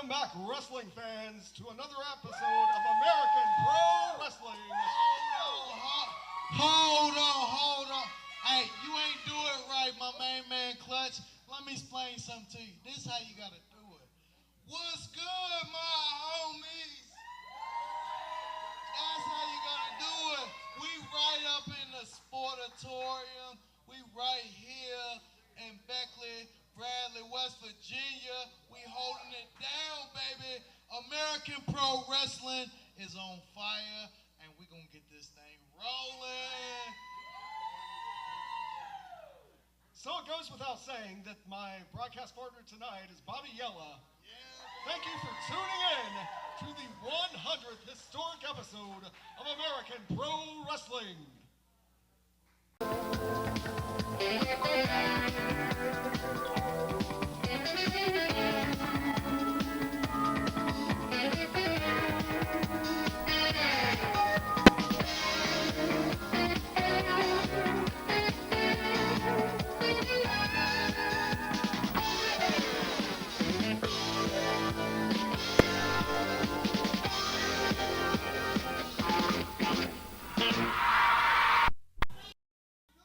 Welcome back, wrestling fans, to another episode of American Pro Wrestling. Hold on. Hey, you ain't do it right, my main man Clutch. Let me explain something to you. This is how you gotta do it. What's good, my homies? That's how you gotta do it. We right up in the Sportatorium. We right here in Beckley, Bradley, West Virginia. We holding it down, baby. American Pro Wrestling is on fire, and we gonna get this thing rolling. So it goes without saying that my broadcast partner tonight is Bobby Yella. Thank you for tuning in to the 100th historic episode of American Pro Wrestling.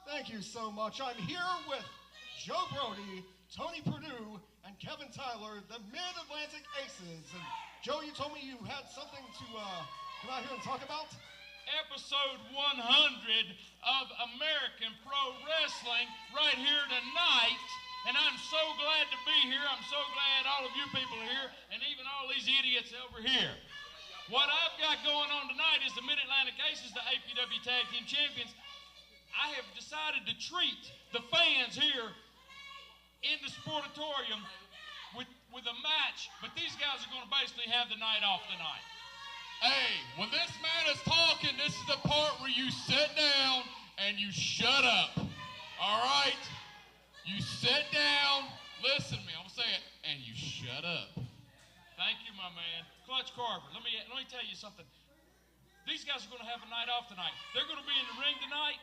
Thank you so much. I'm here with Joe Brody, Tony Perdue, and Kevin Tyler, the Mid-Atlantic Aces. And Joe, you told me you had something to come out here and talk about? Episode 100 of American Pro Wrestling right here tonight. And I'm so glad to be here. I'm so glad all of you people are here, and even all these idiots over here. What I've got going on tonight is the Mid-Atlantic Aces, the APW Tag Team Champions. I have decided to treat the fans here in the Sportatorium with a match, but these guys are going to basically have the night off tonight. Hey, when this man is talking, this is the part where you sit down and you shut up. All right? You sit down, listen to me, I'm going to say it, and you shut up. Thank you, my man. Clutch Carver, let me tell you something. These guys are going to have a night off tonight. They're going to be in the ring tonight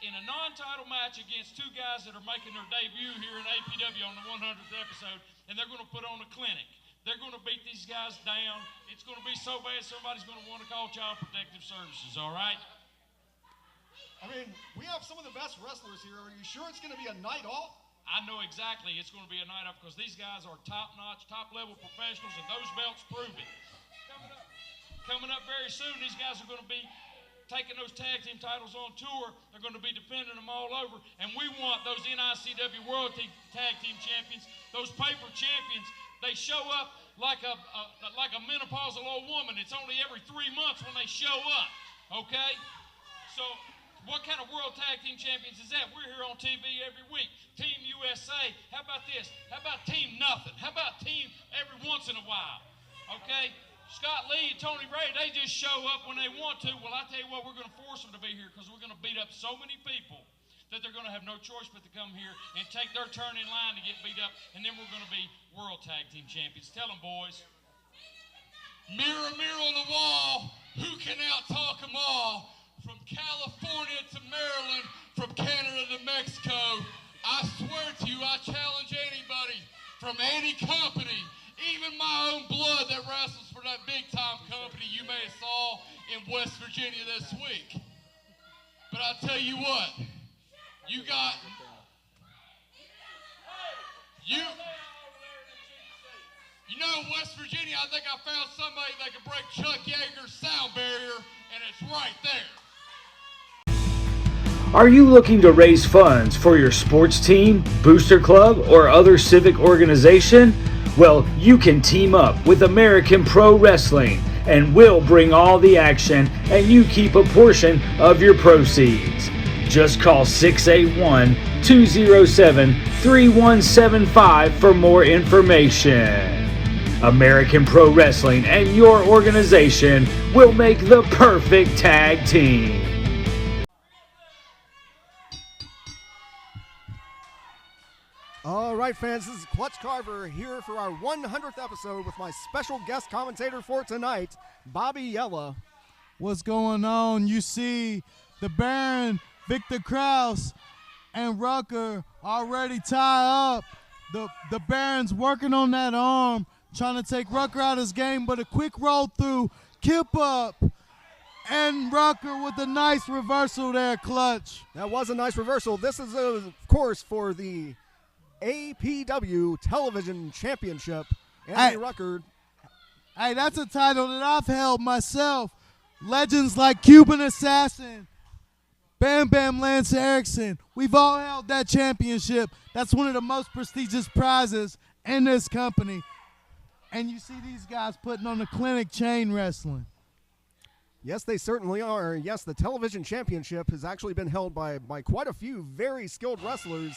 in a non-title match against two guys that are making their debut here in APW on the 100th episode, and they're going to put on a clinic. They're going to beat these guys down. It's going to be so bad somebody's going to want to call Child Protective Services, all right? I mean, we have some of the best wrestlers here. Are you sure it's going to be a night off? I know exactly it's going to be a night off because these guys are top-notch, top-level professionals, and those belts prove it. Coming up very soon, these guys are going to be taking those tag team titles on tour. They're going to be defending them all over, and we want those NICW World Tag Team Champions, those paper champions. They show up like a menopausal old woman. It's only every 3 months when they show up, okay? So what kind of World Tag Team Champions is that? We're here on TV every week. Team USA. How about this? How about Team Nothing? How about Team every once in a while, okay? Scott Lee and Tony Ray, they just show up when they want to. Well, I tell you what, we're going to force them to be here because we're going to beat up so many people that they're going to have no choice but to come here and take their turn in line to get beat up, and then we're going to be World Tag Team Champions. Tell them, boys. Mirror, mirror on the wall, who can out-talk them all? From California to Maryland, from Canada to Mexico, I swear to you, I challenge anybody from any company, even my own blood that wrestles for that big-time company you may have saw in West Virginia this week. But I tell you what, you know, in West Virginia, I think I found somebody that could break Chuck Yeager's sound barrier, and it's right there. Are you looking to raise funds for your sports team, booster club, or other civic organization? Well, you can team up with American Pro Wrestling, and we'll bring all the action, and you keep a portion of your proceeds. Just call 681-207-3175 for more information. American Pro Wrestling and your organization will make the perfect tag team. All right, fans, this is Clutch Carver here for our 100th episode with my special guest commentator for tonight, Bobby Yella. What's going on? You see the Baron, Victor Krause, and Rucker already tie up. The Baron's working on that arm. trying to take Rucker out of his game, but a quick roll through, kip up, and Rucker with a nice reversal there, Clutch. That was a nice reversal. This is, of course, for the APW Television Championship. Anthony Rucker. Hey, that's a title that I've held myself. Legends like Cuban Assassin, Bam Bam Lance Erickson, we've all held that championship. That's one of the most prestigious prizes in this company. And you see these guys putting on the clinic chain wrestling. Yes, they certainly are. Yes, the television championship has actually been held by quite a few very skilled wrestlers.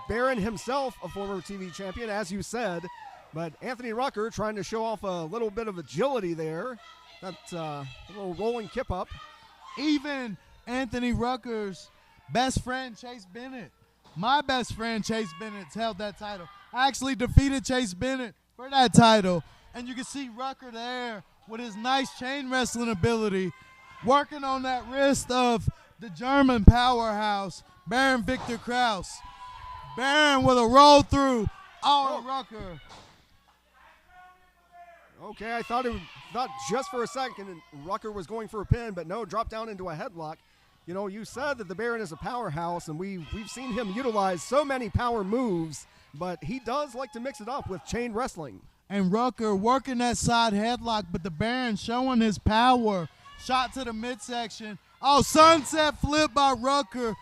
Baron himself, a former TV champion, as you said. But Anthony Rucker trying to show off a little bit of agility there. That little rolling kip up. Even Anthony Rucker's best friend, Chase Bennett. My best friend, Chase Bennett's held that title. I actually defeated Chase Bennett for that title. And you can see Rucker there with his nice chain wrestling ability, working on that wrist of the German powerhouse, Baron Victor Kraus. Baron with a roll through. Oh, Rucker. Okay, I thought just for a second Rucker was going for a pin, but no, dropped down into a headlock. You know, you said that the Baron is a powerhouse, and we've seen him utilize so many power moves, but he does like to mix it up with chain wrestling. And Rucker working that side headlock, but the Baron showing his power. Shot to the midsection. Oh, sunset flip by Rucker.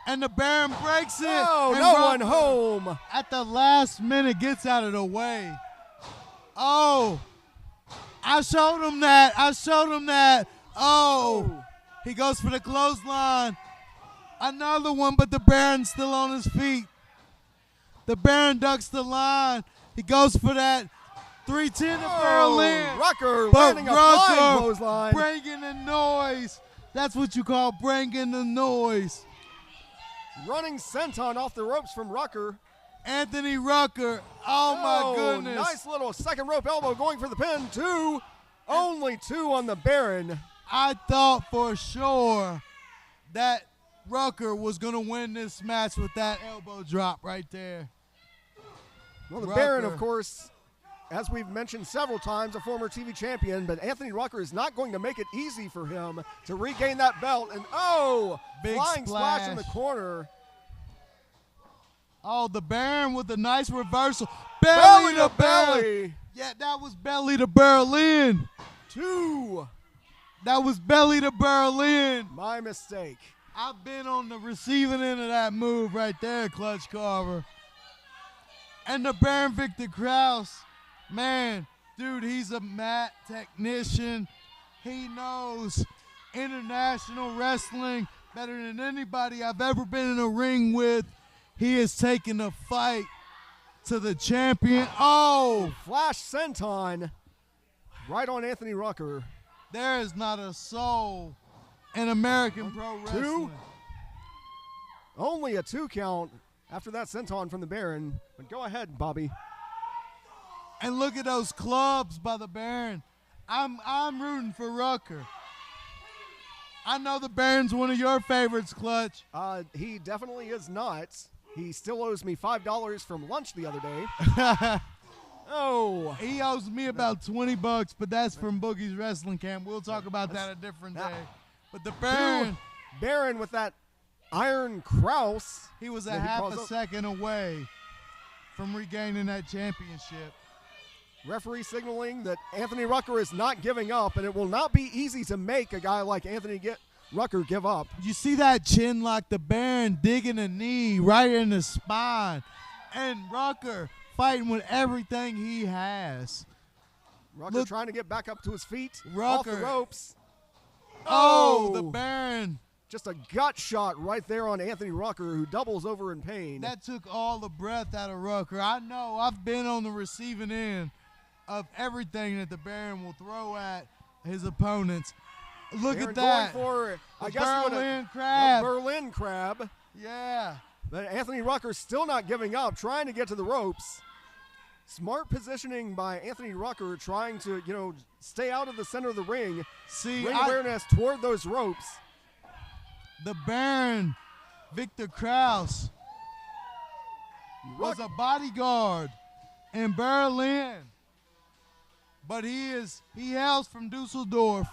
And the Baron breaks it. Oh, and no Rucker, one home. At the last minute, gets out of the way. Oh, I showed him that. Oh, he goes for the clothesline. Another one, but the Baron's still on his feet. The Baron ducks the line. He goes for that 310 to Berlin. Rucker but landing a flying clothesline. Bringing the noise. That's what you call bringing the noise. Running senton off the ropes from Rucker. Anthony Rucker. Oh, my goodness. Nice little second rope elbow going for the pin. Only two on the Baron. I thought for sure that Rucker was going to win this match with that elbow drop right there. Well, the Baron, of course, as we've mentioned several times, a former TV champion, but Anthony Rucker is not going to make it easy for him to regain that belt. And, big flying splash in the corner. Oh, the Baron with a nice reversal. Belly to belly. Yeah, that was belly to Berlin. Two. That was belly to Berlin. My mistake. I've been on the receiving end of that move right there, Clutch Carver. And the Baron Victor Kraus, man, dude, he's a mat technician. He knows international wrestling better than anybody I've ever been in a ring with. He is taking the fight to the champion. Oh! Flash senton right on Anthony Rucker. There is not a soul in American pro wrestling. Two? Only a 2 count after that senton from the Baron. But go ahead, Bobby. And look at those clubs by the Baron. I'm rooting for Rucker. I know the Baron's one of your favorites, Clutch. He definitely is not. He still owes me $5 from lunch the other day. Oh. He owes me about $20, but that's from Boogie's Wrestling Camp. We'll talk about that a different day. But the Baron with that Iron Kraus. He was a half a second away from regaining that championship. Referee signaling that Anthony Rucker is not giving up, and it will not be easy to make a guy like Anthony Rucker give up. You see that chin lock, the Baron digging a knee right in the spine, and Rucker fighting with everything he has. Rucker trying to get back up to his feet. Rucker. Off the ropes. Oh, the Baron. Just a gut shot right there on Anthony Rucker, who doubles over in pain. That took all the breath out of Rucker. I know. I've been on the receiving end of everything that the Baron will throw at his opponents. Look Baron at that. Going for, I guess Berlin crab. A Berlin crab. Yeah. But Anthony Rucker still not giving up, trying to get to the ropes. Smart positioning by Anthony Rucker, trying to, stay out of the center of the ring. Ring awareness toward those ropes. The Baron, Victor Kraus, was a bodyguard in Berlin. but he hails from Dusseldorf.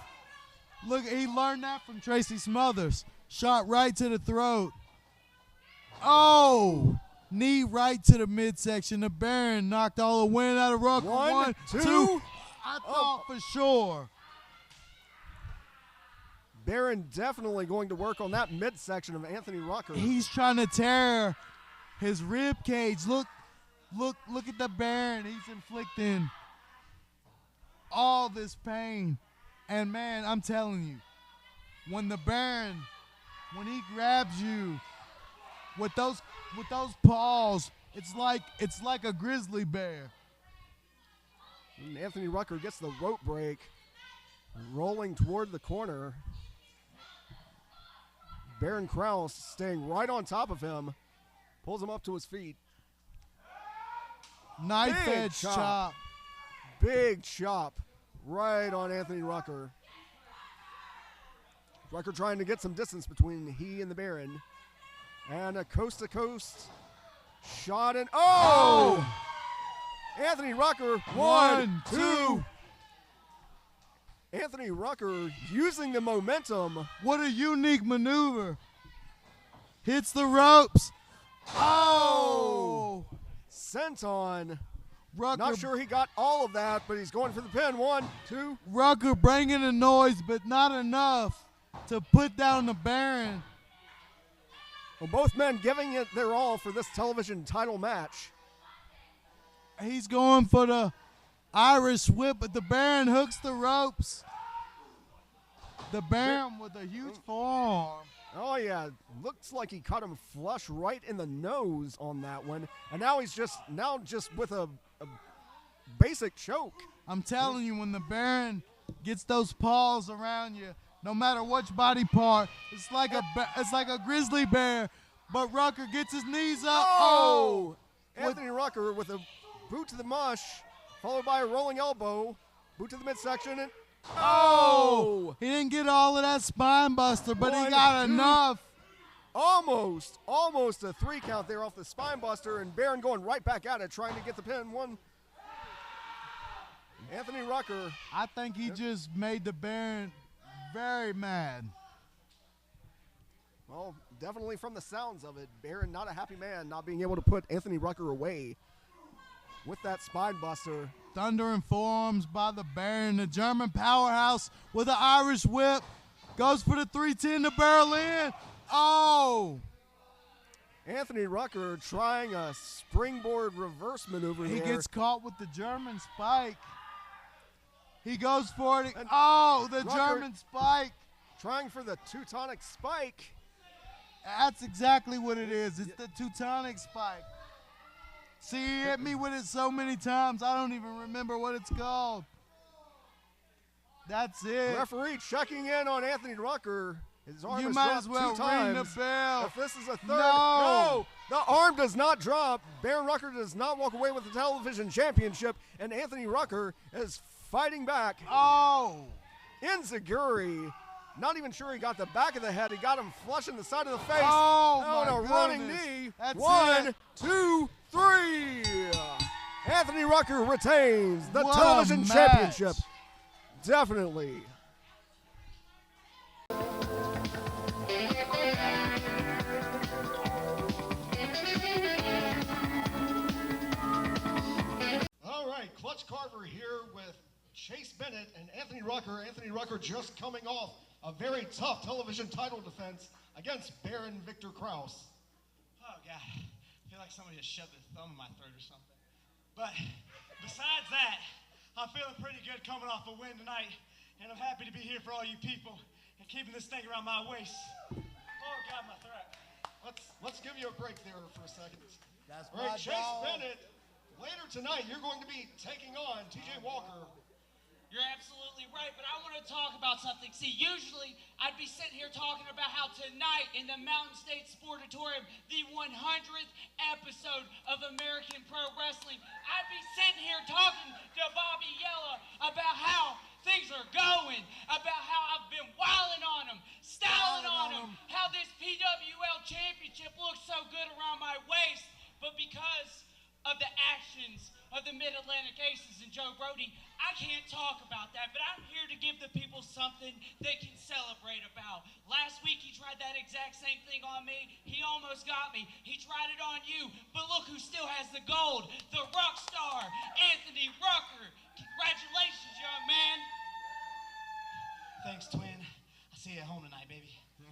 Look, he learned that from Tracy Smothers. Shot right to the throat. Oh! Knee right to the midsection. The Baron knocked all the wind out of Rucker. One, two. I thought for sure. Baron definitely going to work on that midsection of Anthony Rucker. He's trying to tear his rib cage. Look at the Baron. He's inflicting all this pain. And man, I'm telling you, when the Baron, when he grabs you with those paws, it's like a grizzly bear. And Anthony Rucker gets the rope break, rolling toward the corner. Baron Kraus staying right on top of him, pulls him up to his feet. Knife edge chop. Big chop right on Anthony Rucker. Rucker trying to get some distance between he and the Baron. And a coast-to-coast shot and oh! Anthony Rucker, one, two. Anthony Rucker using the momentum. What a unique maneuver. Hits the ropes. Oh! Sent on. Rucker, not sure he got all of that, but he's going for the pin. One, two. Rucker bringing the noise, but not enough to put down the Baron. Well, both men giving it their all for this television title match. He's going for the Irish whip, but the Baron hooks the ropes. The Baron with a huge forearm. Oh, yeah. Looks like he caught him flush right in the nose on that one. And now he's just with a basic choke. I'm telling you, when the Baron gets those paws around you, no matter which body part, it's like a grizzly bear. But Rucker gets his knees up. Oh! Anthony Rucker with a boot to the mush, followed by a rolling elbow, boot to the midsection, and oh! He didn't get all of that spine buster, but he got enough. Almost a 3 count there off the spine buster, and Baron going right back at it, trying to get the pin. One. Anthony Rucker. I think he just made the Baron very mad. Well, definitely from the sounds of it, Baron not a happy man, not being able to put Anthony Rucker away with that spine buster. Thundering forearms by the Baron, the German powerhouse with an Irish whip. Goes for the 310 to barrel in. Oh! Anthony Rucker trying a springboard reverse maneuver He there. gets caught with the German spike. He goes for it. Oh, the Rucker German spike. Trying for the Teutonic spike. That's exactly what it is. It's the Teutonic spike. See, he hit me with it so many times, I don't even remember what it's called. That's it. Referee checking in on Anthony Rucker. His arm You is might dropped as well 2 ring times. the bell. If this is a third, No. the arm does not drop. Baron Rucker does not walk away with the television championship, and Anthony Rucker is fighting back. Oh. Enziguri, not even sure he got the back of the head. He got him flush in the side of the face. Oh, and my a running goodness. knee. That's 1, it. 2, 3. Anthony Rucker retains the What a television match. championship. Definitely. All right, Clutch Carver here with Chase Bennett and Anthony Rucker. Anthony Rucker just coming off a very tough television title defense against Baron Victor Kraus. Oh, God. I feel like somebody just shoved their thumb in my throat or something. But besides that, I'm feeling pretty good coming off a win tonight, and I'm happy to be here for all you people and keeping this thing around my waist. Oh, God, my throat. Let's give you a break there for a second. That's All right, my Chase dog. Bennett, later tonight you're going to be taking on TJ Walker. You're absolutely right, but I want to talk about something. See, usually I'd be sitting here talking about how tonight in the Mountain State Sportatorium, the 100th episode of American Pro Wrestling, I'd be sitting here talking to Bobby Yella about how things are going, about how I've been wilding on him, styling on him, how this PWL championship looks so good around my waist, but because of the actions of the Mid-Atlantic Aces and Joe Brody, I can't talk about that, but I'm here to give the people something they can celebrate about. Last week he tried that exact same thing on me. He almost got me. He tried it on you, but look who still has the gold. The rock star, Anthony Rucker. Congratulations, young man. Thanks, twin. I'll see you at home tonight, baby.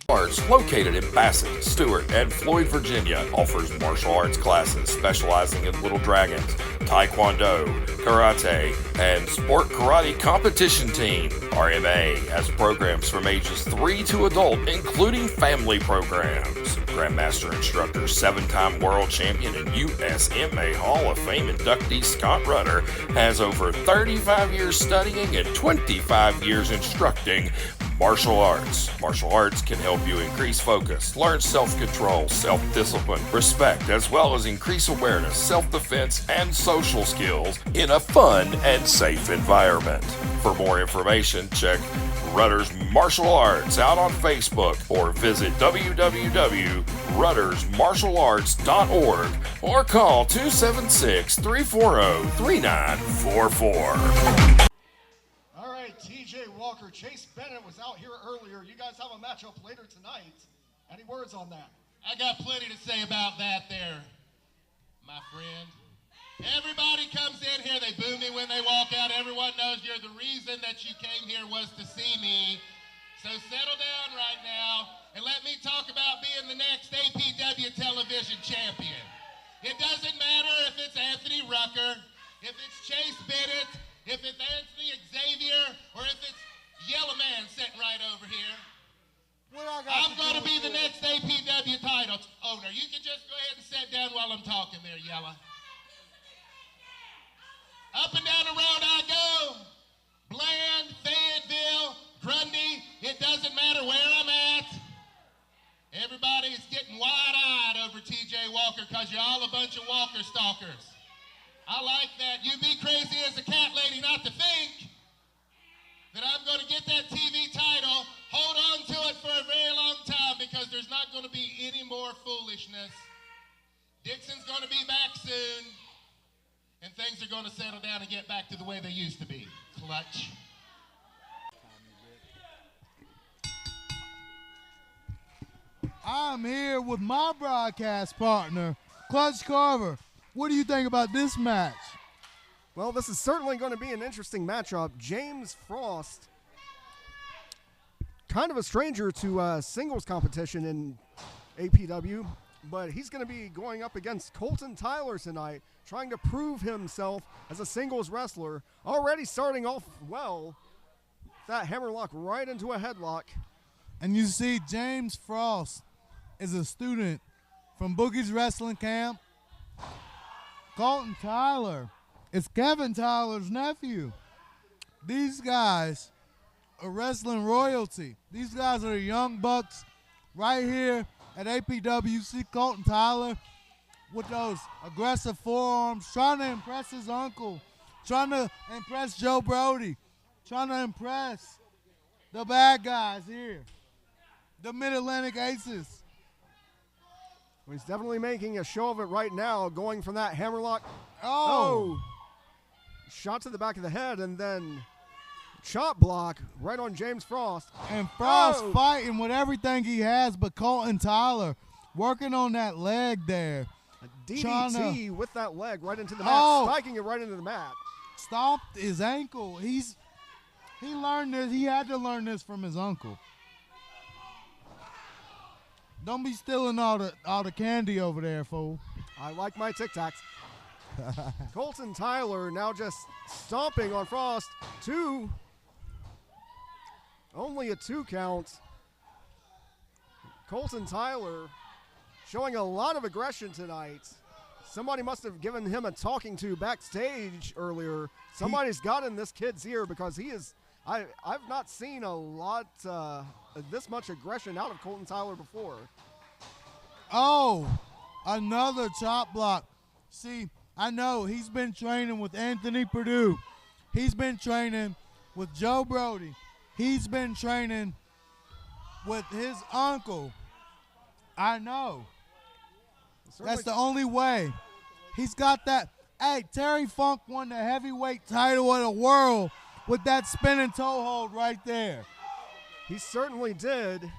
Arts, located in Bassett, Stewart, and Floyd, Virginia, offers martial arts classes specializing in Little Dragons, Taekwondo, Karate, and Sport Karate Competition Team. RMA has programs from ages 3 to adult, including family programs. Grandmaster instructor, 7-time world champion, and USMA Hall of Fame inductee Scott Rutter has over 35 years studying and 25 years instructing martial arts. Martial arts can help you increase focus, learn self-control, self-discipline, respect, as well as increase awareness, self-defense, and social skills in a fun and safe environment. For more information, check Rutter's Martial Arts out on Facebook or visit www.ruttersmartialarts.org or call 276-340-3944. All right, TJ Walker, Chase Bennett was out here earlier. You guys have a matchup later tonight. Any words on that? I got plenty to say about that there, my friend. Everybody comes in here, they boo me when they walk out. Everyone knows you're the reason that you came here was to see me. So settle down right now and let me talk about being the next APW television champion. It doesn't matter if it's Anthony Rucker, if it's Chase Bennett, if it's Anthony Xavier, or if it's Yellow Man sitting right over here. I'm going to be the next APW title owner. You can just go ahead and sit down while I'm talking there, Yellow. Up and down the road I go. Bland, Fayetteville, Grundy, it doesn't matter where I'm at. Everybody's getting wide-eyed over TJ Walker because you're all a bunch of Walker stalkers. I like that. You'd be crazy as a cat lady not to think that I'm going to get that TV title, hold on to it for a very long time because there's not going to be any more foolishness. Dixon's going to be back soon, and things are going to settle down and get back to the way they used to be. Clutch. I'm here with my broadcast partner, Clutch Carver. What do you think about this match? Well, this is certainly going to be an interesting matchup. James Frost, kind of a stranger to singles competition in APW, but he's going to be going up against Colton Tyler tonight, trying to prove himself as a singles wrestler. Already starting off well, that hammerlock right into a headlock. And you see James Frost is a student from Boogie's Wrestling Camp. Colton Tyler is Kevin Tyler's nephew. These guys are wrestling royalty. These guys are the young bucks right here at APW. You see Colton Tyler with those aggressive forearms, trying to impress his uncle, trying to impress Joe Brody, trying to impress the bad guys here, the Mid-Atlantic Aces. Well, he's definitely making a show of it right now, going from that hammerlock. Oh! Shot to the back of the head, and then chop block right on James Frost. And Frost fighting with everything he has, but Colton Tyler working on that leg there. A DDT with that leg right into the mat, spiking it right into the mat. Stomped his ankle. He learned this. He had to learn this from his uncle. Don't be stealing all the candy over there, fool. I like my Tic Tacs. Colton Tyler now just stomping on Frost. Only a 2 count. Colton Tyler showing a lot of aggression tonight. Somebody must have given him a talking to backstage earlier. Somebody's got in this kid's ear because he is. I've not seen a lot this much aggression out of Colton Tyler before. Oh, another chop block. See, I know he's been training with Anthony Perdue. He's been training with Joe Brody. He's been training with his uncle. I know. That's the only way. He's got that. Hey, Terry Funk won the heavyweight title of the world with that spinning toe hold right there. He certainly did.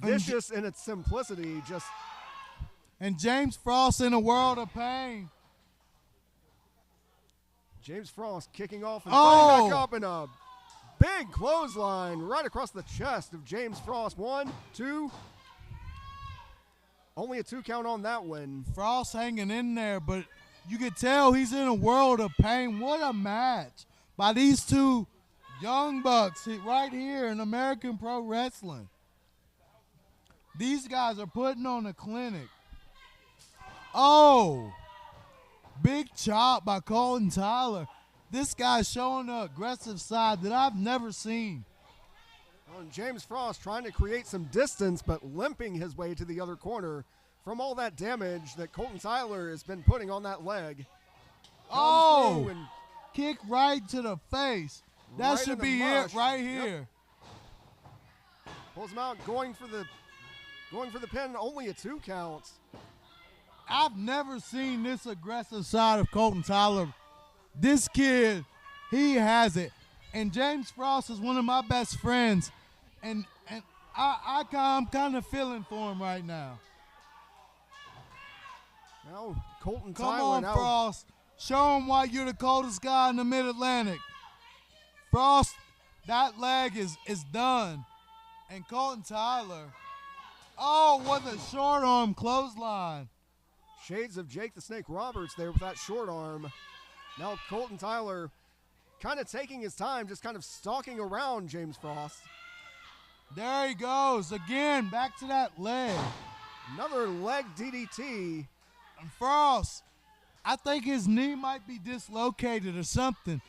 Vicious in its simplicity, just. And James Frost in a world of pain. James Frost kicking off and fighting back up in a big clothesline right across the chest of James Frost. 1, 2. Only a 2 count on that one. Frost hanging in there, but you can tell he's in a world of pain. What a match by these two young bucks right here in American Pro Wrestling. These guys are putting on a clinic. Oh, big chop by Colton Tyler. This guy's showing the aggressive side that I've never seen. Well, James Frost trying to create some distance, but limping his way to the other corner from all that damage that Colton Tyler has been putting on that leg. Oh, kick right to the face. That Right should in the be mush. it right here. Pulls him out, going for the pin. Only a 2 count. I've never seen this aggressive side of Colton Tyler. This kid, he has it. And James Frost is one of my best friends. And I'm kind of feeling for him right now. Now Colton Come Tyler on, now. Frost. Show him why you're the coldest guy in the Mid-Atlantic. Frost, that leg is done. And Colton Tyler, oh, what a short arm clothesline. Shades of Jake the Snake Roberts there with that short arm. Now Colton Tyler kind of taking his time, just kind of stalking around James Frost. There he goes. Again, back to that leg. Another leg DDT. And Frost, I think his knee might be dislocated or something.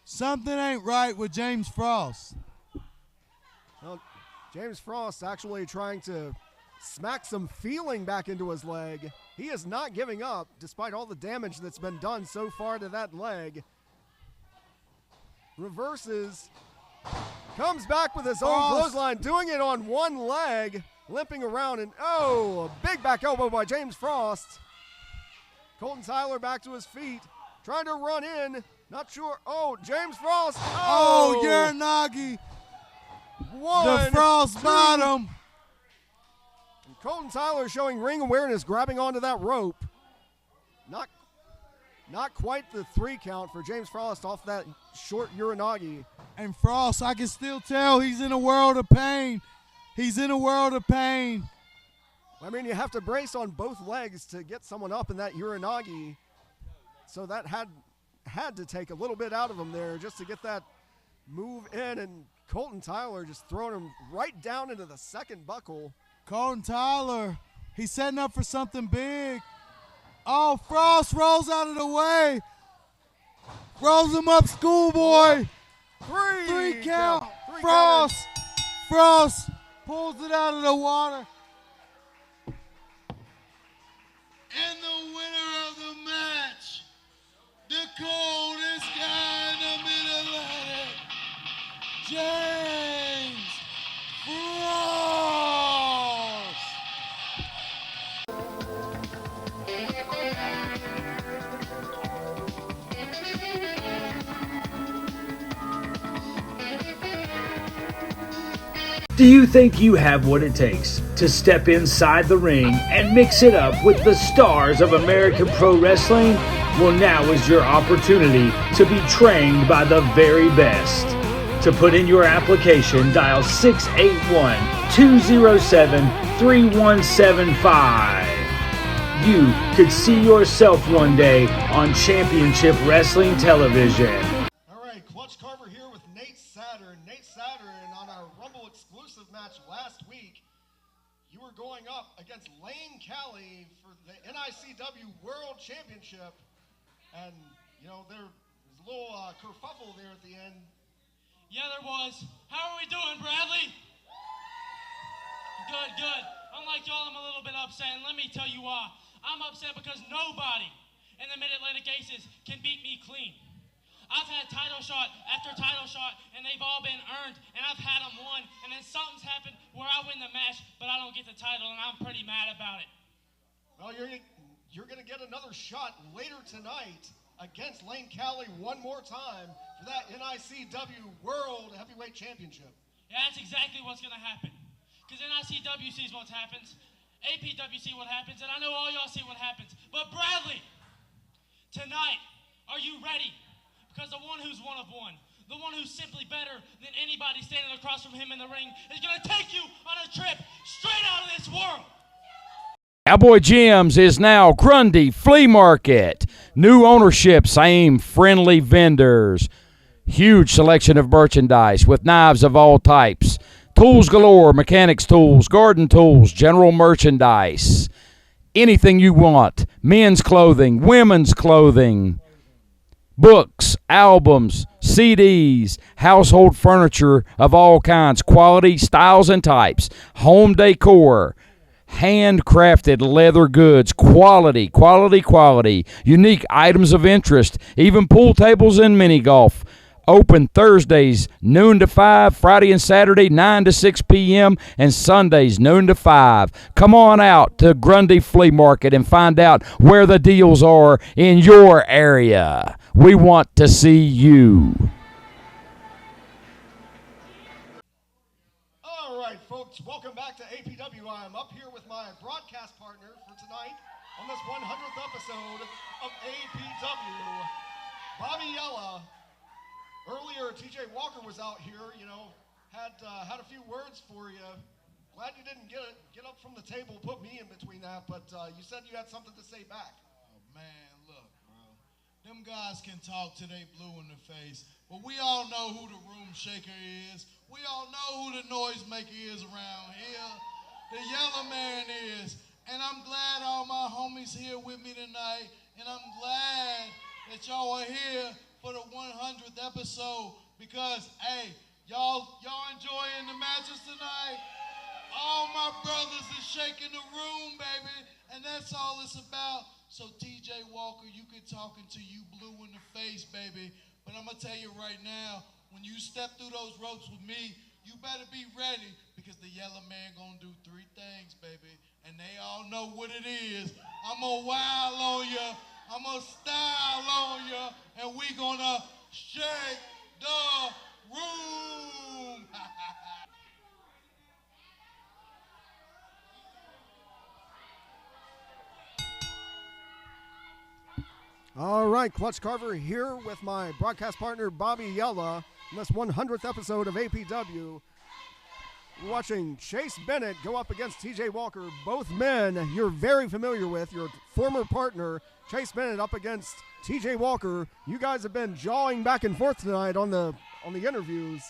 Something ain't right with James Frost. Well, James Frost actually trying to smack some feeling back into his leg. He is not giving up despite all the damage that's been done so far to that leg. Reverses. Comes back with his own clothesline, doing it on one leg, limping around, and a big back elbow by James Frost. Colton Tyler back to his feet, trying to run in, not sure. Oh, James Frost. Oh, Uranagi. The Frost bottom. And Colton Tyler showing ring awareness, grabbing onto that rope. Not quite the 3 count for James Frost off that short Uranagi. And Frost, I can still tell he's in a world of pain. He's in a world of pain. I mean, you have to brace on both legs to get someone up in that Uranagi. So that had to take a little bit out of him there just to get that move in. And Colton Tyler just throwing him right down into the second buckle. Colton Tyler, he's setting up for something big. Oh, Frost rolls out of the way. Rolls him up, schoolboy. 3 count. Frost pulls it out of the water. And the winner of the match, the coldest guy in the Mid-Atlantic, James Frost. Do you think you have what it takes to step inside the ring and mix it up with the stars of American Pro Wrestling? Well, now is your opportunity to be trained by the very best. To put in your application, dial 681-207-3175. You could see yourself one day on Championship Wrestling Television. All right, Clutch Carver here with Nate Saturn. Nate Saturn, on our Rumble exclusive match last week, you were going up against Lane Callie for the NICW World Championship. And, you know, there was a little kerfuffle there at the end. Yeah, there was. How are we doing, Bradley? Good, good. Unlike y'all, I'm a little bit upset, and let me tell you why. I'm upset because nobody in the Mid-Atlantic Aces can beat me clean. I've had title shot after title shot, and they've all been earned, and I've had them won, and then something's happened where I win the match, but I don't get the title, and I'm pretty mad about it. Well, you're going to get another shot later tonight against Lane Cali one more time for that NICW World Heavyweight Championship. Yeah, that's exactly what's going to happen. Because NICW sees what happens, APW see what happens, and I know all y'all see what happens. But Bradley, tonight, are you ready? Because the one who's one of one, the one who's simply better than anybody standing across from him in the ring, is going to take you on a trip straight out of this world. Cowboy Jim's is now Grundy Flea Market. New ownership, same friendly vendors. Huge selection of merchandise with knives of all types. Tools galore, mechanics tools, garden tools, general merchandise. Anything you want. Men's clothing, women's clothing. Books, albums, CDs, household furniture of all kinds, quality, styles, and types. Home decor. Handcrafted leather goods, quality, quality, quality, unique items of interest, even pool tables and mini golf. Open Thursdays, noon to 5, Friday and Saturday, 9 to 6 p.m., and Sundays, noon to 5. Come on out to Grundy Flea Market and find out where the deals are in your area. We want to see you. All right, folks, welcome back to APW. I'm up here with my broadcast partner for tonight on this 100th episode of APW, Bobby Yella. Earlier, TJ Walker was out here, had a few words for you. Glad you didn't get up from the table, put me in between that, but you said you had something to say back. Oh, man, look, bro. Them guys can talk till they blue in the face, but we all know who the room shaker is. We all know who the noise maker is around here. The Yellow Man is. And I'm glad all my homies here with me tonight, and I'm glad that y'all are here for the 100th episode because, hey, y'all enjoying the matches tonight? All my brothers is shaking the room, baby, and that's all it's about. So, TJ Walker, you can talk until you blue in the face, baby, but I'm going to tell you right now, when you step through those ropes with me, you better be ready because the Yellow Man going to do 3 things, baby, and they all know what it is. I'm going to wild on you. I'm going to style on you, and we going to shake the room. All right, Clutch Carver here with my broadcast partner, Bobby Yella, in this 100th episode of APW. We're watching Chase Bennett go up against TJ Walker. Both men you're very familiar with, your former partner, Chase Bennett, up against TJ Walker. You guys have been jawing back and forth tonight on the interviews.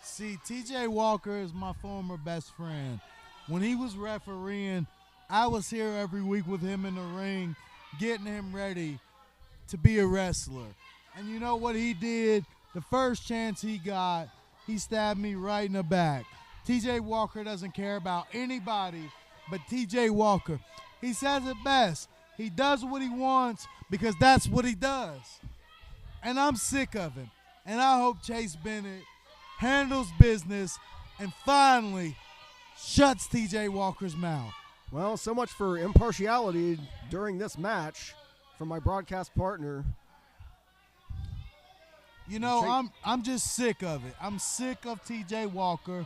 See, TJ Walker is my former best friend. When he was refereeing, I was here every week with him in the ring, getting him ready to be a wrestler. And you know what he did? The first chance he got, he stabbed me right in the back. TJ Walker doesn't care about anybody but TJ Walker. He says it best. He does what he wants because that's what he does. And I'm sick of him. And I hope Chase Bennett handles business and finally shuts TJ Walker's mouth. Well, so much for impartiality during this match from my broadcast partner. You know, I'm just sick of it. I'm sick of TJ Walker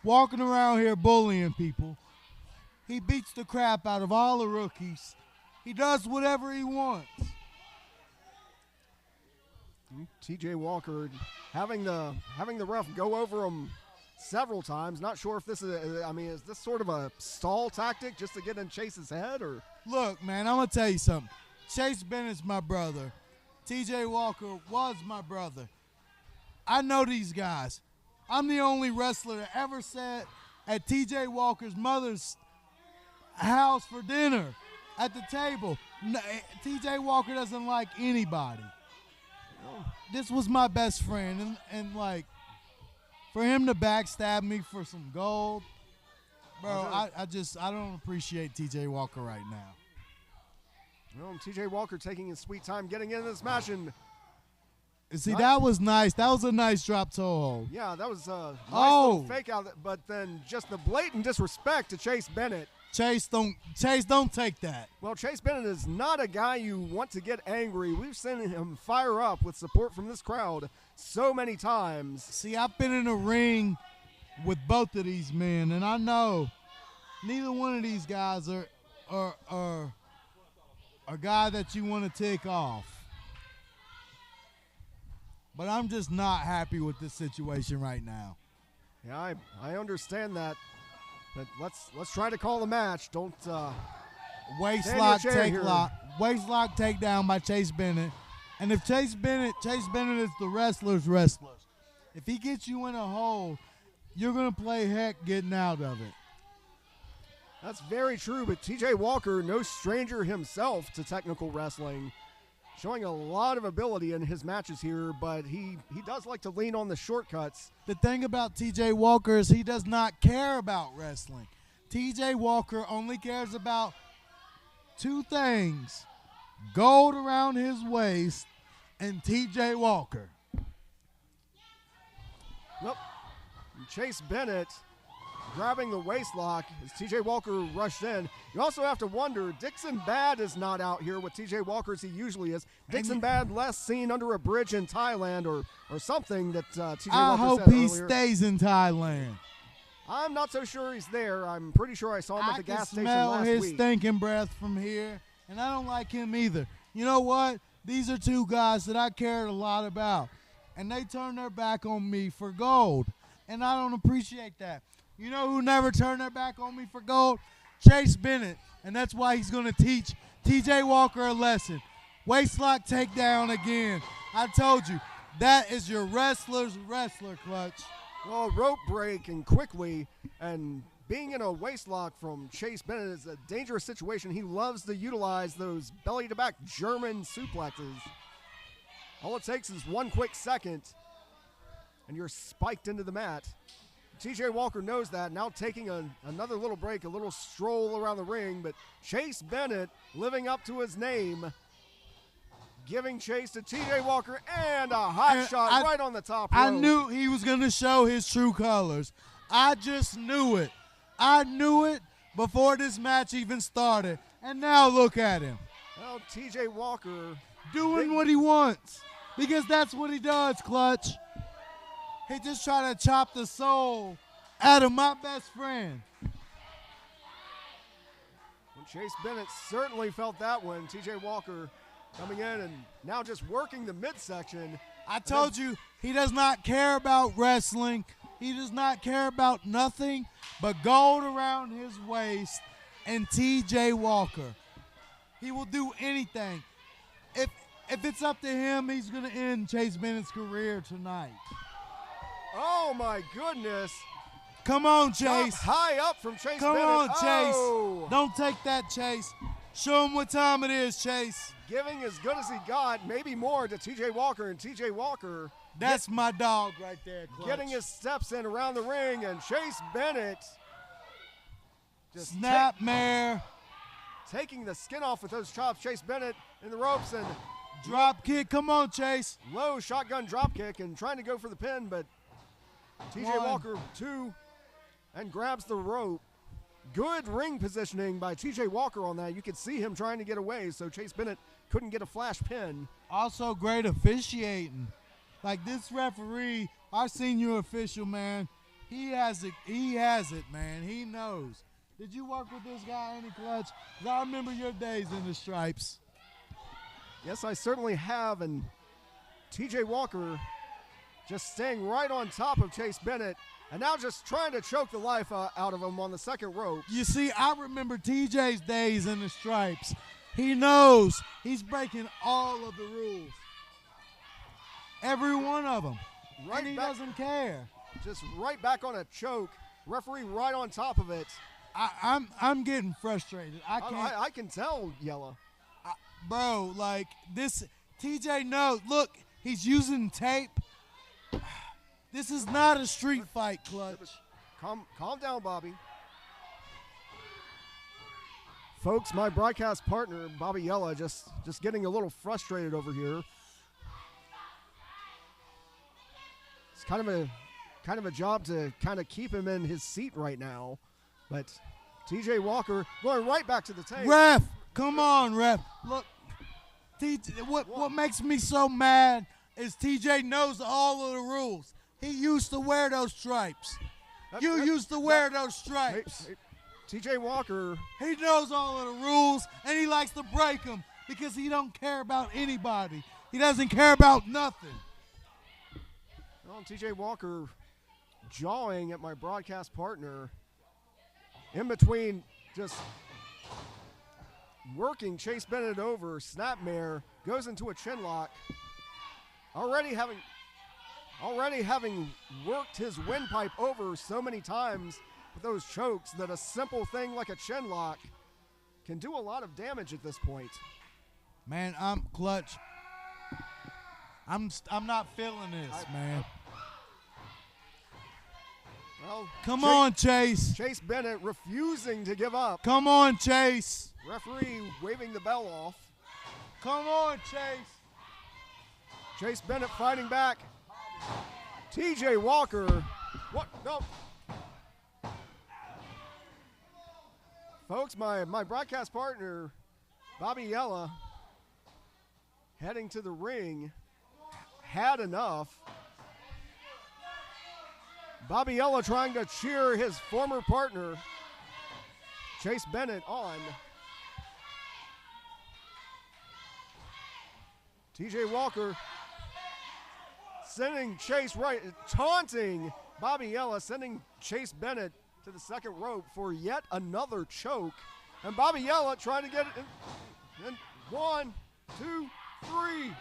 walking around here bullying people. He beats the crap out of all the rookies. He does whatever he wants. TJ Walker having the ref go over him several times. Not sure if this is this sort of a stall tactic just to get in Chase's head, or? Look, man, I'm going to tell you something. Chase Bennett's my brother. TJ Walker was my brother. I know these guys. I'm the only wrestler that ever sat at TJ Walker's mother's house for dinner at the table. No, TJ Walker doesn't like anybody. This was my best friend, and like, for him to backstab me for some gold, bro, I don't appreciate TJ Walker right now. Well, TJ Walker taking his sweet time getting into this match, and see, that was nice. That was a nice drop toe hold. Yeah, that was a nice little fake out, but then just the blatant disrespect to Chase Bennett. Chase, don't take that. Well, Chase Bennett is not a guy you want to get angry. We've seen him fire up with support from this crowd so many times. See, I've been in a ring with both of these men, and I know neither one of these guys are a guy that you want to tick off. But I'm just not happy with this situation right now. Yeah, I understand that. But let's try to call the match. Don't waist lock takedown by Chase Bennett. And if Chase Bennett is the wrestler's wrestler. If he gets you in a hole, you're gonna play heck getting out of it. That's very true, but TJ Walker, no stranger himself to technical wrestling, showing a lot of ability in his matches here, but he does like to lean on the shortcuts. The thing about TJ Walker is he does not care about wrestling. TJ Walker only cares about two things: gold around his waist and TJ Walker. Nope. Chase Bennett grabbing the waist lock as TJ Walker rushed in. You also have to wonder, Dixon Bad is not out here with TJ Walker as he usually is. Dixon Bad last seen under a bridge in Thailand or something that TJ Walker said earlier. I hope he stays in Thailand. I'm not so sure he's there. I'm pretty sure I saw him at the gas station last week. I can smell his stinking breath from here, and I don't like him either. You know what? These are two guys that I cared a lot about, and they turned their back on me for gold, and I don't appreciate that. You know who never turned their back on me for gold? Chase Bennett, and that's why he's going to teach TJ Walker a lesson. Waistlock takedown again. I told you, that is your wrestler's wrestler, Clutch. Well, rope break and quickly, and being in a waistlock from Chase Bennett is a dangerous situation. He loves to utilize those belly-to-back German suplexes. All it takes is one quick second, and you're spiked into the mat. TJ Walker knows that, now taking another little break, a little stroll around the ring, but Chase Bennett living up to his name, giving chase to TJ Walker, and a hot shot right on the top rope. I knew he was going to show his true colors. I just knew it. I knew it before this match even started, and now look at him. Well, TJ Walker doing what he wants, because that's what he does, Clutch. He just tried to chop the soul out of my best friend. Well, Chase Bennett certainly felt that one. TJ Walker coming in and now just working the midsection. I told you, he does not care about wrestling. He does not care about nothing but gold around his waist and TJ Walker. He will do anything. If it's up to him, he's going to end Chase Bennett's career tonight. Oh, my goodness. Come on, Chase. High up from Chase Bennett. Come on, Chase. Oh. Don't take that, Chase. Show him what time it is, Chase. Giving as good as he got, maybe more, to TJ Walker. And TJ Walker. That's my dog right there, Clutch. Getting his steps in around the ring. And Chase Bennett just snapmare. Taking the skin off with those chops. Chase Bennett in the ropes and drop kick. Come on, Chase. Low shotgun drop kick and trying to go for the pin, but TJ Walker, two, and grabs the rope. Good ring positioning by TJ Walker on that. You could see him trying to get away, so Chase Bennett couldn't get a flash pin. Also great officiating. Like this referee, our senior official, man, he has it, man. He knows. Did you work with this guy any, Clutch? 'Cause I remember your days in the stripes. Yes, I certainly have, and TJ Walker just staying right on top of Chase Bennett, and now just trying to choke the life out of him on the second rope. You see, I remember TJ's days in the stripes. He knows he's breaking all of the rules. Every one of them. Right, and he doesn't care. Just right back on a choke. Referee right on top of it. I'm getting frustrated. I can tell, Yella. Bro, like this, TJ knows. Look, he's using tape. This is not a street fight, Clutch. Calm down, Bobby. Folks, my broadcast partner, Bobby Yella, just getting a little frustrated over here. It's kind of a job to kind of keep him in his seat right now. But TJ Walker going right back to the tank. Ref, come on, ref. Look, what makes me so mad is TJ knows all of the rules. He used to wear those stripes. You used to wear those stripes. TJ Walker. He knows all of the rules, and he likes to break them because he don't care about anybody. He doesn't care about nothing. Well, TJ Walker jawing at my broadcast partner in between, just working Chase Bennett over. Snapmare goes into a chin lock. Already having worked his windpipe over so many times with those chokes that a simple thing like a chin lock can do a lot of damage at this point. Man, I'm Clutch. I'm not feeling this, man. Well, come on, Chase. Chase Bennett refusing to give up. Come on, Chase. Referee waving the bell off. Come on, Chase. Chase Bennett fighting back. TJ Walker. What? No. Folks, my broadcast partner, Bobby Yella, heading to the ring, had enough. Bobby Yella trying to cheer his former partner, Chase Bennett, on. TJ Walker sending Chase right, taunting Bobby Yella, sending Chase Bennett to the second rope for yet another choke. And Bobby Yella trying to get it in 1, 2, 3.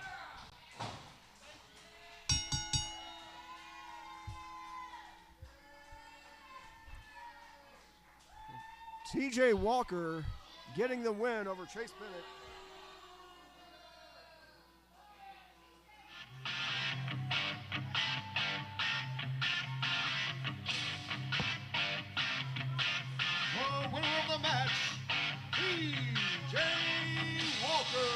TJ Walker getting the win over Chase Bennett. The winner of the match, TJ Walker.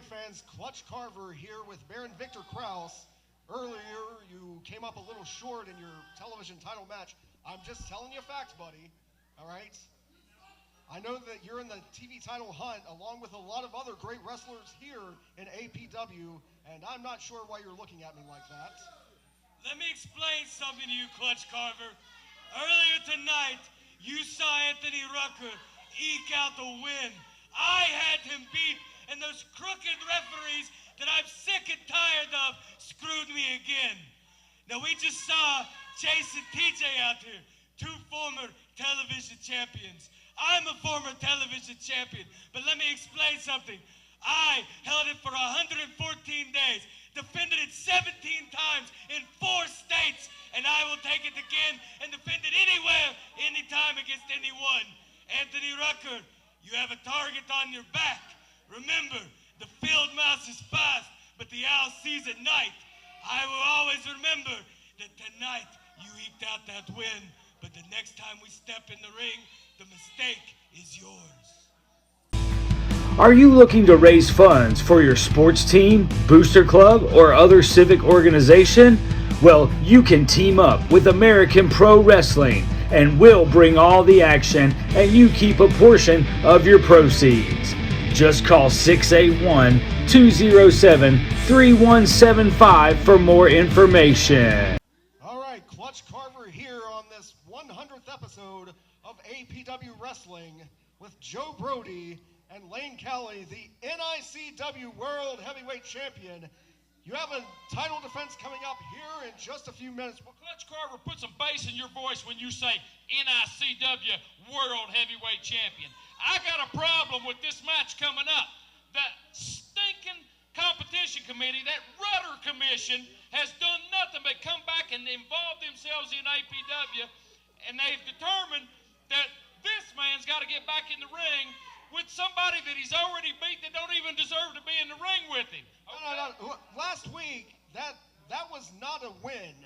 Fans, Clutch Carver here with Baron Victor Krause. Earlier, you came up a little short in your television title match. I'm just telling you facts, buddy. All right? I know that you're in the TV title hunt along with a lot of other great wrestlers here in APW, and I'm not sure why you're looking at me like that. Let me explain something to you, Clutch Carver. Earlier tonight, you saw Anthony Rucker eke out the win. I had him beat, and those crooked referees that I'm sick and tired of screwed me again. Now we just saw Chase and TJ out here, two former television champions. I'm a former television champion, but let me explain something. I held it for 114 days, defended it 17 times in 4 states, and I will take it again and defend it anywhere, anytime against anyone. Anthony Rucker, you have a target on your back. Remember, the field mouse is fast, but the owl sees at night. I will always remember that tonight you eked out that win, but the next time we step in the ring, the mistake is yours. Are you looking to raise funds for your sports team, booster club, or other civic organization? Well, you can team up with American Pro Wrestling, and we'll bring all the action, and you keep a portion of your proceeds. Just call 681-207-3175 for more information. All right, Clutch Carver here on this 100th episode of APW Wrestling with Joe Brody and Lane Cowley, the NICW World Heavyweight Champion. You have a title defense coming up here in just a few minutes. Well, Clutch Carver, put some bass in your voice when you say NICW World Heavyweight Champion. I got a problem with this match coming up. That stinking competition committee, that rudder commission, has done nothing but come back and involve themselves in APW, and they've determined that this man's got to get back in the ring with somebody that he's already beat that don't even deserve to be in the ring with him. Okay? No. Last week, that was not a win.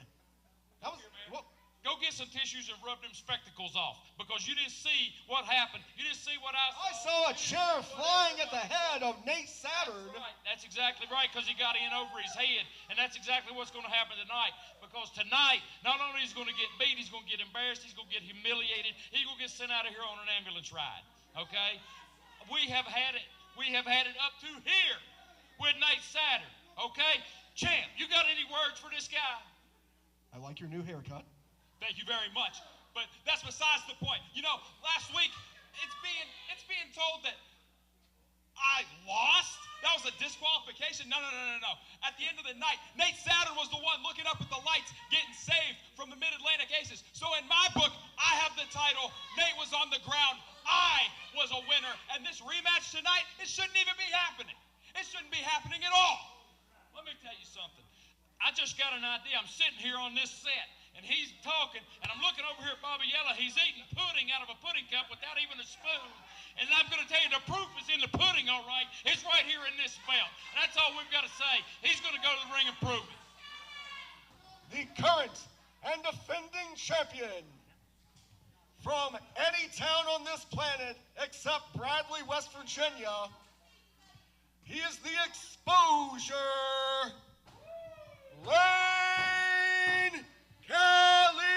That was well, Go get some tissues and rub them spectacles off because you didn't see what happened. You didn't see what I saw. I saw a chair flying at the head of Nate Saturn. That's exactly right because he got in over his head, and that's exactly what's going to happen tonight because tonight, not only is he going to get beat, he's going to get embarrassed, he's going to get humiliated, he's going to get sent out of here on an ambulance ride, okay? We have had it up to here with Nate Saturn, okay? Champ, you got any words for this guy? I like your new haircut. Thank you very much. But that's besides the point. You know, last week it's being told that I lost. That was a disqualification. No. At the end of the night, Nate Saturn was the one looking up at the lights, getting saved from the Mid-Atlantic Aces. So in my book, I have the title. Nate was on the ground. I was a winner. And this rematch tonight, it shouldn't even be happening. It shouldn't be happening at all. Let me tell you something. I just got an idea. I'm sitting here on this set. And he's talking, and I'm looking over here at Bobby Yella. He's eating pudding out of a pudding cup without even a spoon. And I'm going to tell you, the proof is in the pudding, all right? It's right here in this belt. And that's all we've got to say. He's going to go to the ring and prove it. The current and defending champion from any town on this planet except Bradley, West Virginia. He is the Exposure, Lane Kelly!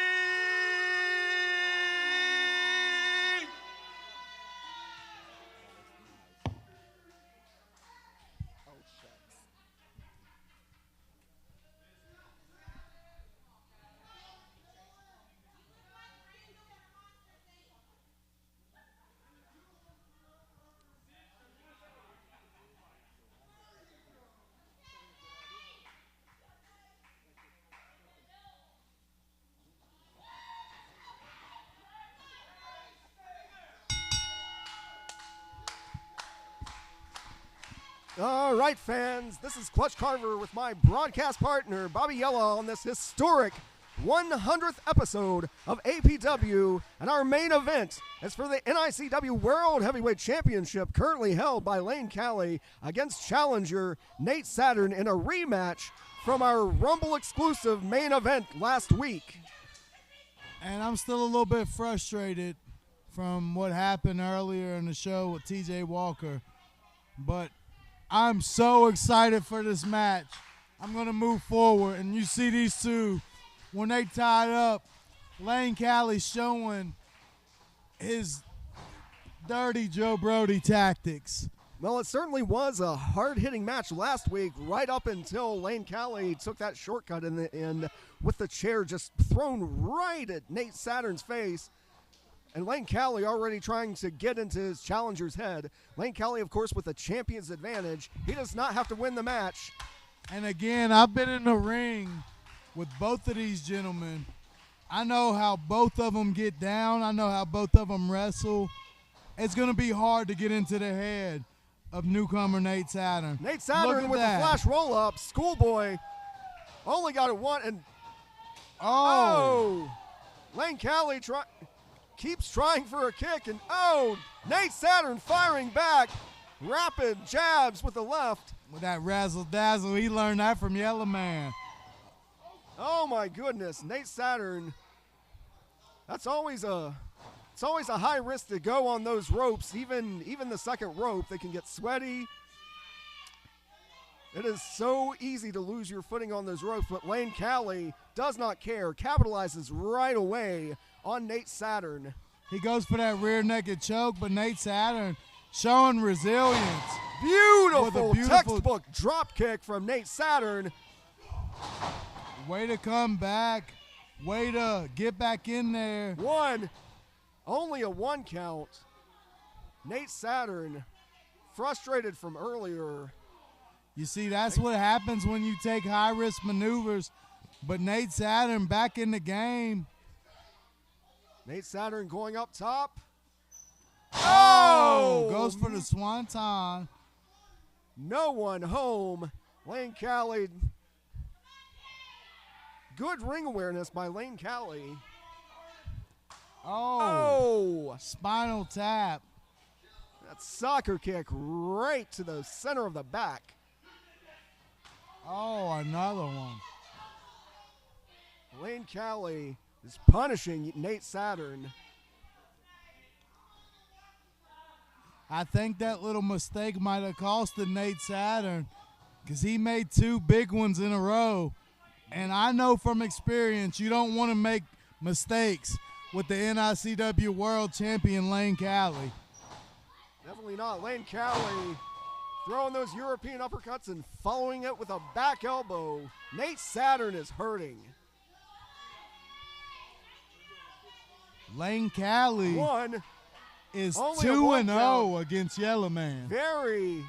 All right, fans, this is Clutch Carver with my broadcast partner, Bobby Yella, on this historic 100th episode of APW, and our main event is for the NICW World Heavyweight Championship, currently held by Lane Callie against challenger Nate Saturn in a rematch from our Rumble exclusive main event last week. And I'm still a little bit frustrated from what happened earlier in the show with TJ Walker, but I'm so excited for this match. I'm going to move forward, and you see these two, when they tied up, Lane Callie showing his dirty Joe Brody tactics. Well, it certainly was a hard-hitting match last week, right up until Lane Callie took that shortcut in the end with the chair just thrown right at Nate Saturn's face. And Lane Callie already trying to get into his challenger's head. Lane Callie, of course, with a champion's advantage. He does not have to win the match. And again, I've been in the ring with both of these gentlemen. I know how both of them get down. I know how both of them wrestle. It's going to be hard to get into the head of newcomer Nate Saturn. Nate Saturn with the flash roll-up. Schoolboy only got it one. And Lane Callie keeps trying for a kick, and Nate Saturn firing back. Rapid jabs with the left. With that razzle-dazzle, he learned that from Yellow Man. Oh my goodness, Nate Saturn. It's always a high risk to go on those ropes. Even the second rope, they can get sweaty. It is so easy to lose your footing on those ropes, but Lane Callie does not care, capitalizes right away on Nate Saturn. He goes for that rear naked choke, but Nate Saturn showing resilience. Beautiful textbook drop kick from Nate Saturn. Way to come back. Way to get back in there. Only a one count. Nate Saturn, frustrated from earlier. You see, that's what happens when you take high-risk maneuvers. But Nate Saturn back in the game. Nate Saturn going up top. Goes for the swanton. No one home. Lane Callie. Good ring awareness by Lane Callie. Oh. Spinal tap. That soccer kick right to the center of the back. Oh, another one. Lane Cali is punishing Nate Saturn. I think that little mistake might have costed Nate Saturn because he made 2 big ones in a row. And I know from experience you don't want to make mistakes with the NICW World Champion Lane Cali. Definitely not. Lane Cali throwing those European uppercuts and following it with a back elbow. Nate Saturn is hurting. Lane Cali is 2-0 against Yellow Man. Very,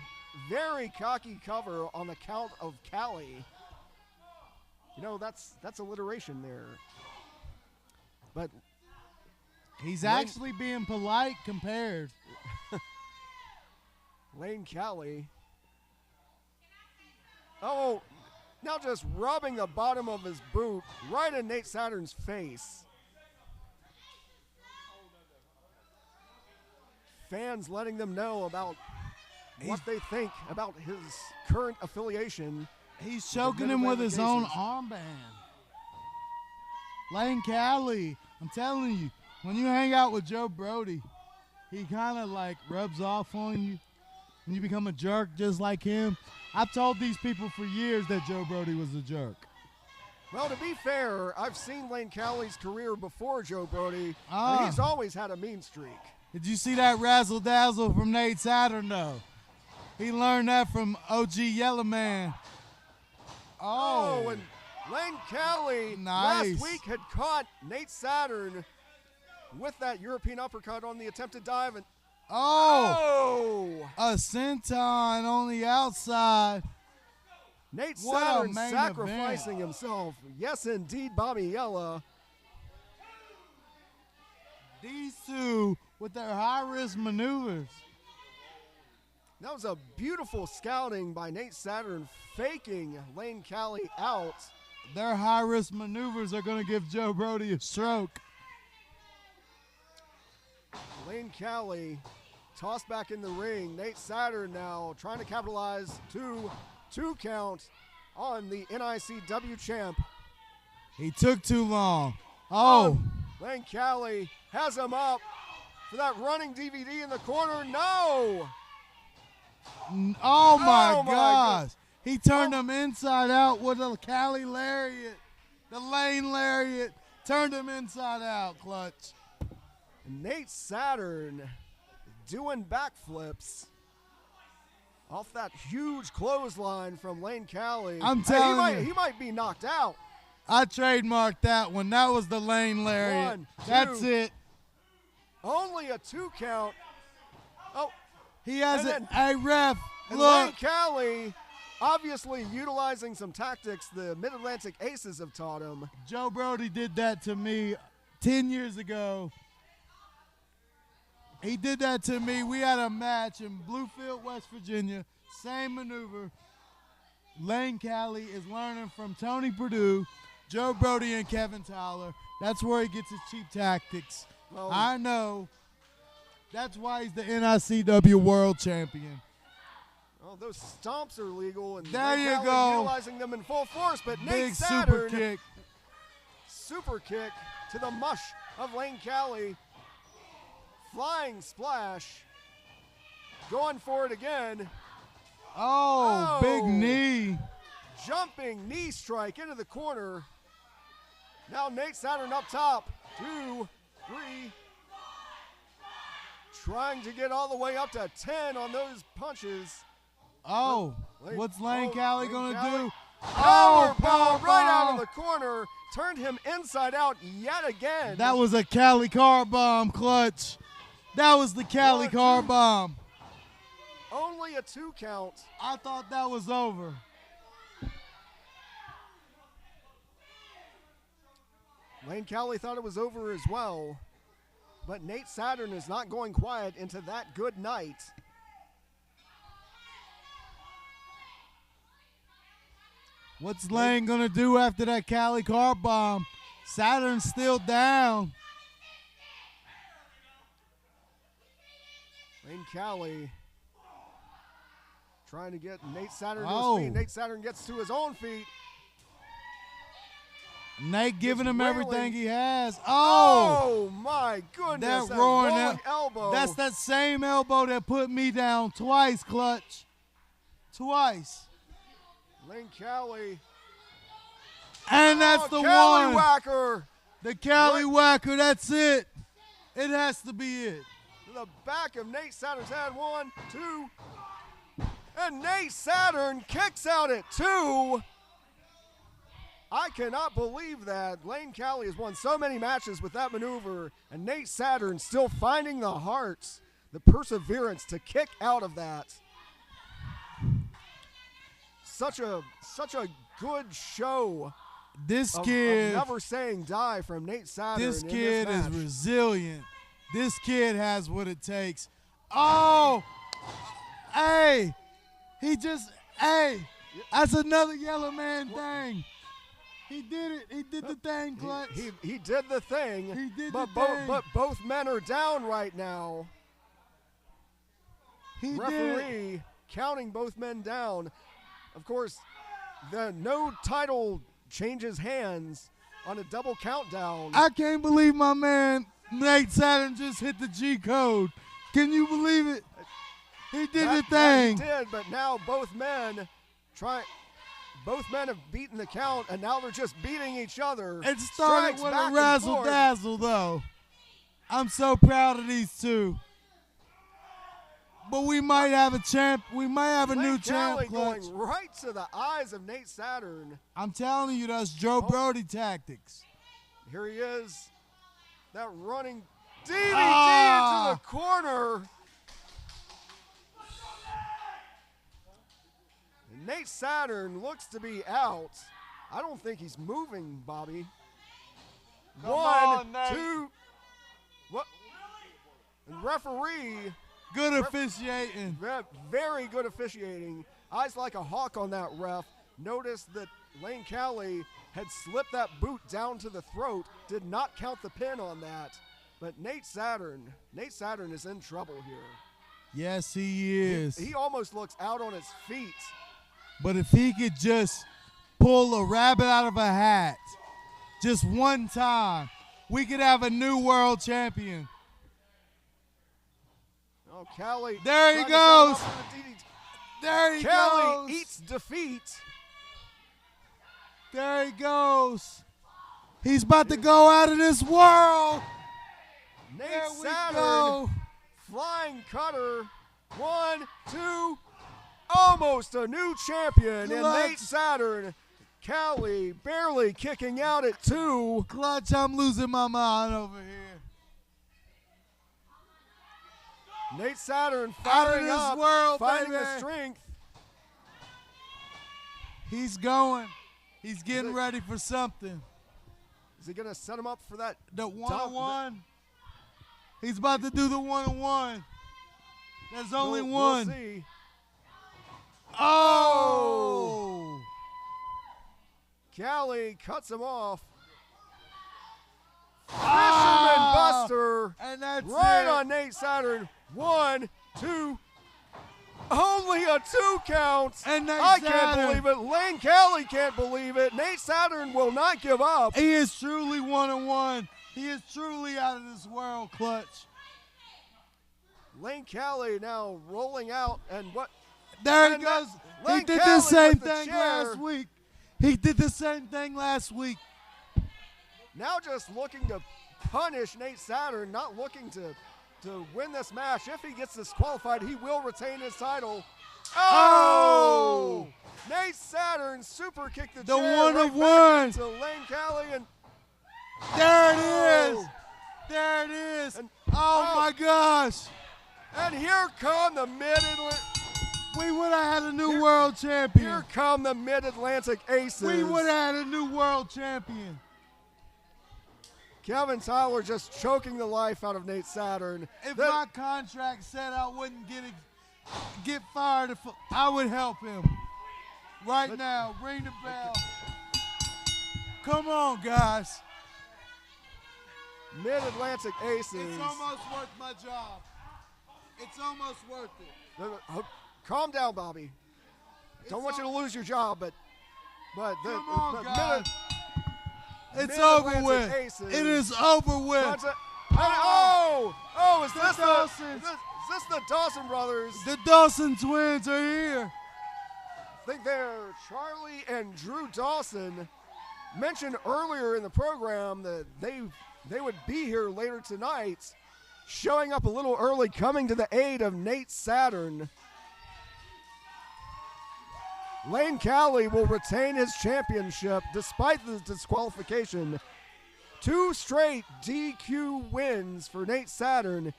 very cocky cover on the count of Cali. You know, that's alliteration there. But he's actually being polite compared. Lane Cali. Oh, now just rubbing the bottom of his boot right in Nate Saturn's face. Fans letting them know about what they think about his current affiliation. He's choking him with his own armband. Lane Cali, I'm telling you, when you hang out with Joe Brody, he kind of like rubs off on you and you become a jerk just like him. I've told these people for years that Joe Brody was a jerk. Well, to be fair, I've seen Lane Cali's career before Joe Brody, and he's always had a mean streak. Did you see that razzle dazzle from Nate Saturn though? He learned that from OG Yellow Man. Oh, and Lane Cali last week had caught Nate Saturn with that European uppercut on the attempted dive. And a senton on the outside. Nate Saturn sacrificing himself. Yes, indeed, Bobby Yella. These two with their high-risk maneuvers. That was a beautiful scouting by Nate Saturn, faking Lane Cali out. Their high-risk maneuvers are going to give Joe Brody a stroke. Lane Cali tossed back in the ring. Nate Saturn now trying to capitalize two count on the NICW champ. He took too long. Oh. Lane Cali has him up for that running DVD in the corner. No. Oh my gosh. He turned him inside out with a Cali lariat. The Lane lariat turned him inside out, Clutch. Nate Saturn doing backflips off that huge clothesline from Lane Cali. I'm telling you. He might be knocked out. I trademarked that one. That was the Lane lariat. 1, 2. That's it. Only a 2 count. Oh. He has a ref. And Look. Lane Cali obviously utilizing some tactics the Mid-Atlantic Aces have taught him. Joe Brody did that to me 10 years ago. He did that to me. We had a match in Bluefield, West Virginia. Same maneuver. Lane Cali is learning from Tony Perdue, Joe Brody, and Kevin Tyler. That's where he gets his cheap tactics. Well, I know. That's why he's the NICW World Champion. Oh, those stomps are legal, and there Lane you Cali go. utilizing them in full force. But Big Nate Saturn, super kick to the mush of Lane Cali. Flying splash. Going for it again. Oh, big knee. Jumping knee strike into the corner. Now Nate Saturn up top. 2, 3. Trying to get all the way up to 10 on those punches. Oh, what's Lane Cali going to do? Powerbomb right out of the corner. Turned him inside out yet again. That was a Cali car bomb, Clutch. That was the Cali car bomb. Only a 2 count. I thought that was over. Lane Cali thought it was over as well. But Nate Saturn is not going quiet into that good night. What's Lane going to do after that Cali car bomb? Saturn's still down. Lane Cali trying to get Nate Saturn to his feet. Nate Saturn gets to his own feet. Nate giving him everything he has. Oh my goodness. That roaring elbow. That's that same elbow that put me down twice, Clutch. Twice. Lane Cali. And that's the Cali one. Whacker. The Cali Whacker, that's it. It has to be it. To the back of Nate Saturn's head. 1, 2. And Nate Saturn kicks out at 2. I cannot believe that. Lane Cali has won so many matches with that maneuver, and Nate Saturn still finding the hearts, the perseverance to kick out of that. Such a good show. This kid of never saying die from Nate Saturn. This kid is resilient. This kid has what it takes. Oh, hey, that's another yellow man thing. He did it. He did the thing, Clutch. He did the thing. He did but the thing. But both men are down right now. Referee counting both men down. Of course, no title changes hands on a double countdown. I can't believe my man Nate Saturn just hit the G code. Can you believe it? He did the thing. He did, but now both men have beaten the count, and now they're just beating each other. It started Strikes with back a and razzle forth. dazzle, though. I'm so proud of these two. But we might have a champ. We might have a new champ, Cali Clutch. going right to the eyes of Nate Saturn. I'm telling you, that's Joe Brody tactics. Here he is. That running DVD into the corner. And Nate Saturn looks to be out. I don't think he's moving, Bobby. Come 1, on, Nate. 2. What? And referee. Good officiating. Very good officiating. Eyes like a hawk on that ref. Noticed that Lane Cali had slipped that boot down to the throat. Did not count the pin on that. But Nate Saturn is in trouble here. Yes, he is. He almost looks out on his feet. But if he could just pull a rabbit out of a hat just one time, we could have a new world champion. Oh, Cali. There he goes. There he goes. Cali eats defeat. There he goes. He's about to go out of this world. Nate there we Saturn, go. Flying cutter. 1, 2. Almost a new champion. And Nate Saturn. Cali barely kicking out at 2. Clutch, I'm losing my mind over here. Nate Saturn firing up, world, finding baby. the strength. He's going. He's getting ready for something. Is he going to set him up for that? The one-on-one. He's about to do the one-on-one. There's only one. We'll see. Oh! Cali cuts him off. Fisherman Buster. And that's right on Nate Saturn. 1, 2. Only a 2 count. And Nate I Saturn. can't believe it. Lane Cali can't believe it. Nate Saturn will not give up. He is truly one-on-one. He is truly out of this world, Clutch. Lane Cali now rolling out, and what? There he goes. He did the same thing last week. He did the same thing last week. Now just looking to punish Nate Saturn, not looking to win this match. If he gets disqualified, he will retain his title. Oh! Nate Saturn super kicked the chair one-of-one to Lane Cali, and there it is. There it is. And, oh my gosh. And here come the Mid-Atlantic. We would have had a new world champion. Here come the Mid-Atlantic Aces. We would have had a new world champion. Kevin Tyler just choking the life out of Nate Saturn. If my contract said I wouldn't get fired, if I would help him. Right now, ring the bell. Come on, guys. Mid-Atlantic Aces. It's almost worth my job. It's almost worth it. Calm down, Bobby. Don't want you to lose your job, but Come on, guys. It's Mid-Atlantic over with. Aces. It is over with. Is this the Dawson brothers? The Dawson twins are here. I think they're Charlie and Drew Dawson. Mentioned earlier in the program that they would be here later tonight, showing up a little early, coming to the aid of Nate Saturn. Lane Cowley will retain his championship despite the disqualification. 2 straight DQ wins for Nate Saturn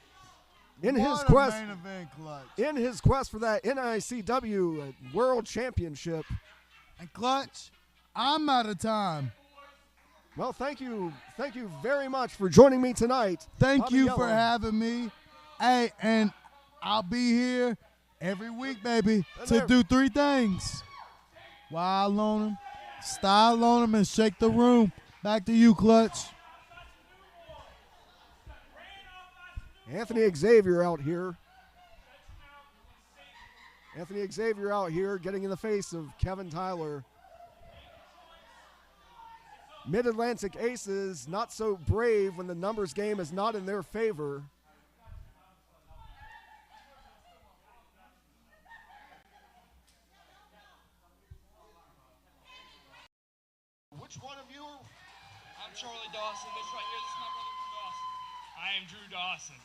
in his quest for that NICW World Championship. And Clutch, I'm out of time. Well, thank you very much for joining me tonight. Thank you for having me. Hey, and I'll be here every week, baby, to do 3 things. Wild on him, style on him, and shake the room. Back to you, Clutch. Anthony Xavier out here. Anthony Xavier out here getting in the face of Kevin Tyler. Mid-Atlantic Aces not so brave when the numbers game is not in their favor. Which one of you are? I'm Charlie Dawson. This right here, this is my brother from Dawson. I am Drew Dawson.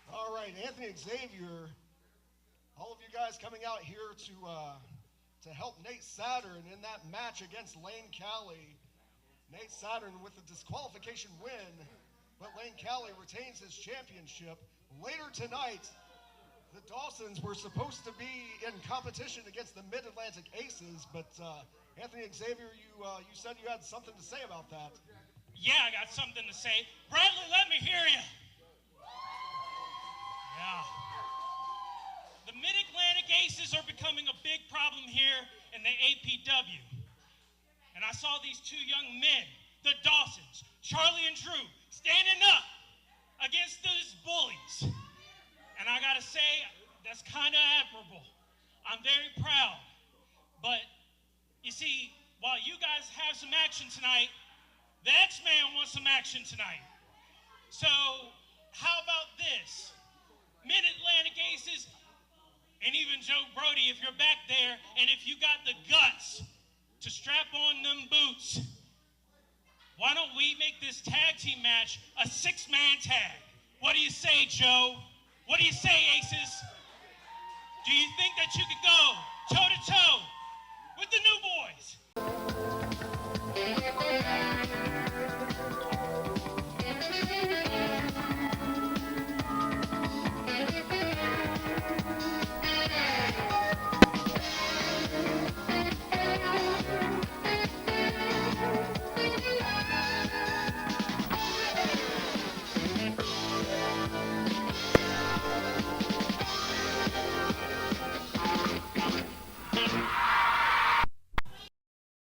All right, Anthony Xavier. All of you guys coming out here to help Nate Saturn in that match against Lane Cowley. Nate Saturn with a disqualification win, but Lane Cowley retains his championship. Later tonight, the Dawsons were supposed to be in competition against the Mid-Atlantic Aces, but Anthony Xavier, you said you had something to say about that. Yeah, I got something to say. Bradley, let me hear you. Yeah. The Mid-Atlantic Aces are becoming a big problem here in the APW. And I saw these 2 young men, the Dawsons, Charlie and Drew, standing up against those bullies. And I gotta say, that's kind of admirable. I'm very proud. But you see, while you guys have some action tonight, the X-Man wants some action tonight. So how about this? Mid-Atlantic Aces, and even Joe Brody, if you're back there, and if you got the guts to strap on them boots, why don't we make this tag team match a 6-man tag? What do you say, Joe? What do you say, Aces? Do you think that you could go toe-to-toe with the new boys?